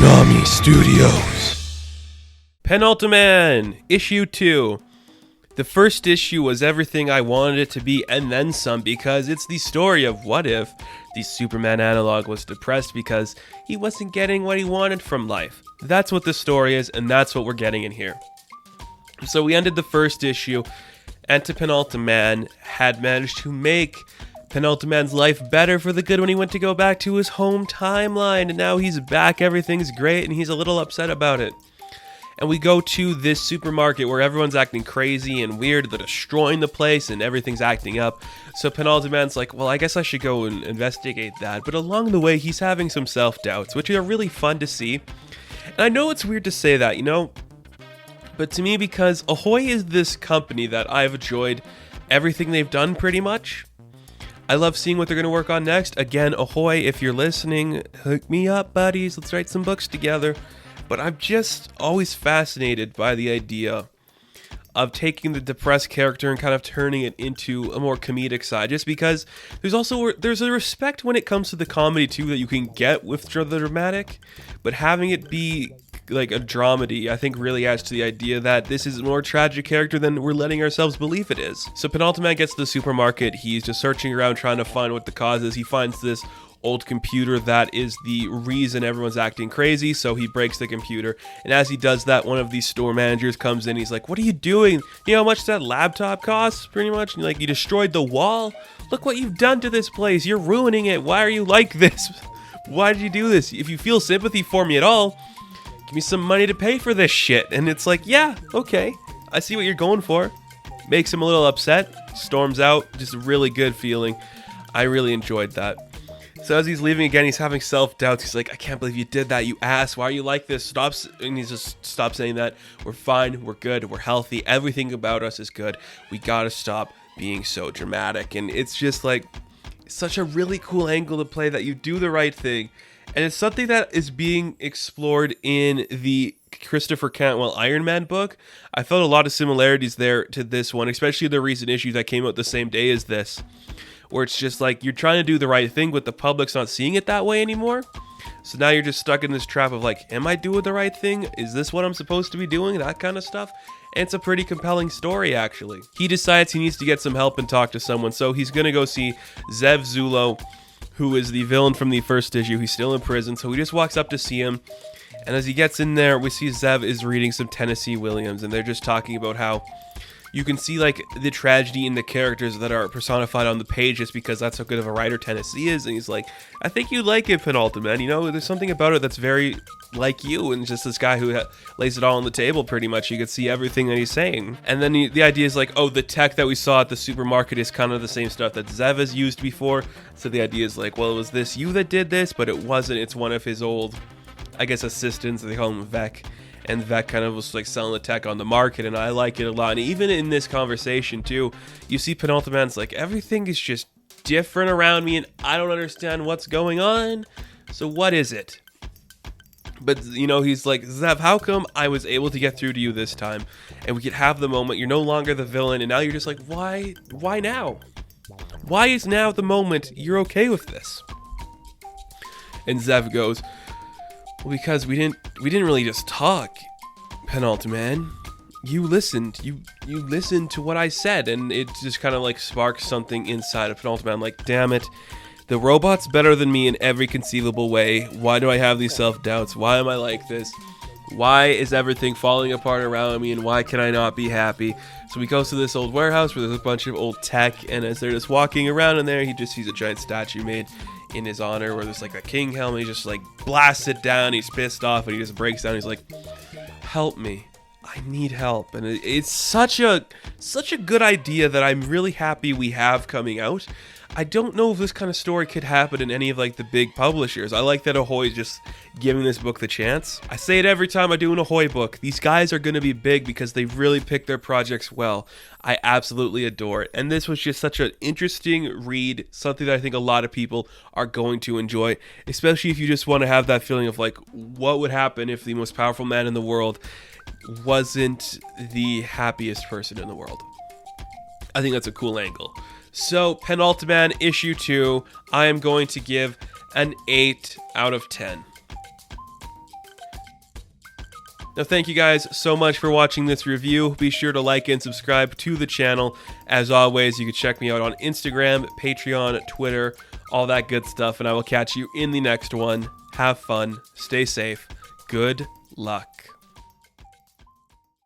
Konami Studios. Penultiman, issue 2. The first issue was everything I wanted it to be and then some, because it's the story of what if the Superman analog was depressed because he wasn't getting what he wanted from life. That's what the story is, and that's what we're getting in here. So we ended the first issue, and Penultiman had managed to make Penultiman's life better for the good when he went to go back to his home timeline, and now he's back, everything's great, and he's a little upset about it. And we go to this supermarket where everyone's acting crazy and weird, they're destroying the place and everything's acting up. So Penultiman's like, well, I guess I should go and investigate that. But along the way, he's having some self-doubts, which are really fun to see. And I know it's weird to say that, but to me, because Ahoy is this company that I've enjoyed everything they've done pretty much. I love seeing what they're going to work on next. Again, Ahoy, if you're listening, hook me up, buddies. Let's write some books together. But I'm just always fascinated by the idea of taking the depressed character and kind of turning it into a more comedic side. Just because there's a respect when it comes to the comedy too that you can get with the dramatic, but having it be like a dramedy, I think really adds to the idea that this is a more tragic character than we're letting ourselves believe it is. So Penultiman gets to the supermarket. He's just searching around trying to find what the cause is. He finds this old computer that is the reason everyone's acting crazy, so he breaks the computer. And as he does that, one of these store managers comes in. He's like, what are you doing? You know how much that laptop costs, pretty much? And like, you destroyed the wall? Look what you've done to this place. You're ruining it. Why are you like this? Why did you do this? If you feel sympathy for me at all, give me some money to pay for this shit. And it's like, yeah, okay, I see what you're going for. Makes him a little upset, storms out, just a really good feeling. I really enjoyed that. So as he's leaving again, he's having self-doubts. He's like, I can't believe you did that, you ass. Why are you like this? And he just stops saying that. We're fine, we're good, we're healthy. Everything about us is good. We gotta stop being so dramatic. And it's just like, such a really cool angle to play, that you do the right thing. And it's something that is being explored in the Christopher Cantwell Iron Man book. I felt a lot of similarities there to this one, especially the recent issue that came out the same day as this, where it's just like you're trying to do the right thing, but the public's not seeing it that way anymore. So now you're just stuck in this trap of like, am I doing the right thing? Is this what I'm supposed to be doing? That kind of stuff. And it's a pretty compelling story, actually. He decides he needs to get some help and talk to someone, so he's going to go see Zev Zulo, who is the villain from the first issue. He's still in prison, so he just walks up to see him. And as he gets in there, we see Zev is reading some Tennessee Williams, and they're just talking about how you can see like the tragedy in the characters that are personified on the page, just because that's how good of a writer Tennessee is. And he's like, I think you like it, Penultiman. There's something about it that's very like you, and just this guy who lays it all on the table pretty much. You can see everything that he's saying. And then the idea is like, oh, the tech that we saw at the supermarket is kind of the same stuff that Zev has used before. So the idea is like, well, was this you that did this? But it wasn't. It's one of his old, I guess, assistants. They call him Vec. And Vec kind of was like selling the tech on the market, and I like it a lot. And even in this conversation too, you see Penultiman's like, everything is just different around me, and I don't understand what's going on. So what is it? But he's like, Zev, how come I was able to get through to you this time, and we could have the moment? You're no longer the villain, and now you're just like, why now? Why is now the moment you're okay with this? And Zev goes, well, because we didn't really just talk, Penultiman. You listened. You listened to what I said, and it just kind of like sparks something inside of Penultiman. I'm like, damn it. The robot's better than me in every conceivable way. Why do I have these self-doubts? Why am I like this? Why is everything falling apart around me, and why can I not be happy? So he goes to this old warehouse where there's a bunch of old tech, and as they're just walking around in there, he just sees a giant statue made in his honor where there's like a king helmet. He just like blasts it down. He's pissed off, and he just breaks down. He's like, help me. I need help. And it's such a good idea that I'm really happy we have coming out. I don't know if this kind of story could happen in any of like the big publishers. I like that Ahoy is just giving this book the chance. I say it every time I do an Ahoy book. These guys are going to be big because they really pick their projects well. I absolutely adore it. And this was just such an interesting read, something that I think a lot of people are going to enjoy, especially if you just want to have that feeling of like, what would happen if the most powerful man in the world wasn't the happiest person in the world? I think that's a cool angle. So, Penultiman issue 2, I am going to give an 8 out of 10. Now, thank you guys so much for watching this review. Be sure to like and subscribe to the channel. As always, you can check me out on Instagram, Patreon, Twitter, all that good stuff, and I will catch you in the next one. Have fun, stay safe, good luck.